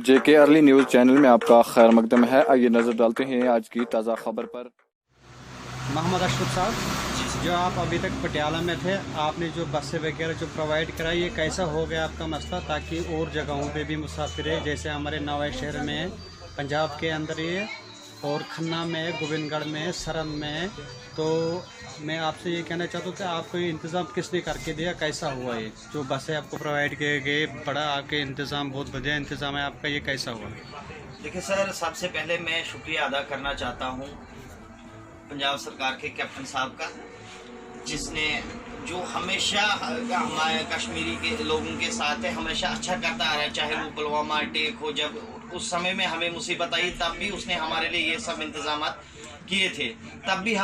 जेके early news channel में आपका खैर मकदम है। आइए नजर डालते हैं आज की ताज़ा खबर पर। मोहम्मद अशरफ साहब, जो आप अभी तक पटियाला में थे, आपने जो बसें वगैरह जो प्रोवाइड कराई, ये कैसा हो गया आपका मसला, ताकि और जगहों पे भी मुसाफिर है, जैसे हमारे नवाई शहर में, पंजाब के अंदर ये, और खन्ना में, गोविंदगढ़ में, सरन में। तो मैं आपसे ये कहना चाहता हूँ कि आपको ये इंतज़ाम किसने करके दिया, कैसा हुआ ये जो बसें आपको प्रोवाइड किए गए, बड़ा आपके इंतज़ाम, बहुत बढ़िया इंतज़ाम है आपका, ये कैसा हुआ? देखिए सर, सबसे पहले मैं शुक्रिया अदा करना चाहता हूँ पंजाब सरकार के कैप्टन साहब का, जिसने जो हमेशा हमारे कश्मीरी के लोगों के साथ है, हमेशा अच्छा करता आ रहा है। चाहे वो पुलवामा अटैक हो, जब उस समय में हमें मुसीबत आई तब भी उसने हमारे लिए ये सब इंतजाम किए थे। तब भी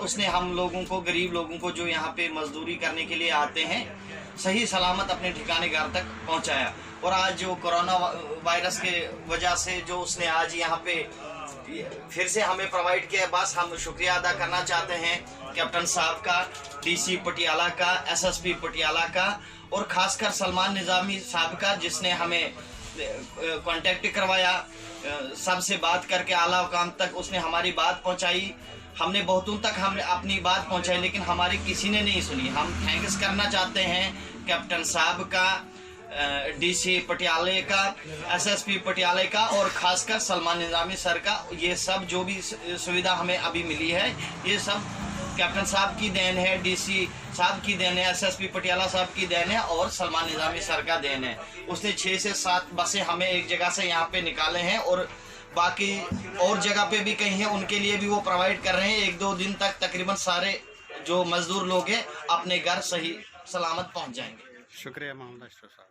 उसने हम लोगों को, गरीब लोगों को जो यहाँ पे मजदूरी करने के लिए आते हैं, सही सलामत अपने ठिकाने घर तक पहुँचाया। और आज जो कोरोना वायरस के वजह से जो उसने आज यहाँ पे फिर से हमें प्रोवाइड किया, बस हम शुक्रिया अदा करना चाहते हैं कैप्टन साहब का, डीसी पटियाला का, एसएसपी पटियाला का, और खासकर सलमान निज़ामी साहब का, जिसने हमें कांटेक्ट करवाया, सबसे बात करके आला हुकाम तक उसने हमारी बात पहुंचाई। हमने बहुतों तक हमने अपनी बात पहुंचाई, लेकिन हमारी किसी ने नहीं सुनी। हम थैंक्स करना चाहते हैं कैप्टन साहब का, डीसी पटियाले का, एसएसपी पटियाले का, और खासकर सलमान निज़ामी सर का। ये सब जो भी सुविधा हमें अभी मिली है, ये सब कैप्टन साहब की देन है, डीसी साहब की देन है, एसएसपी पटियाला साहब की देन है, और सलमान निज़ामी सर का देन है। उसने 6 से 7 बसें हमें एक जगह से यहाँ पे निकाले हैं, और बाकी और जगह पे भी कहीं हैं, उनके लिए भी वो प्रोवाइड कर रहे हैं। 1-2 दिन तक तकरीबन सारे जो मजदूर लोग हैं अपने घर सही सलामत पहुँच जाएंगे। शुक्रिया मोहम्मद अशरफ साहब।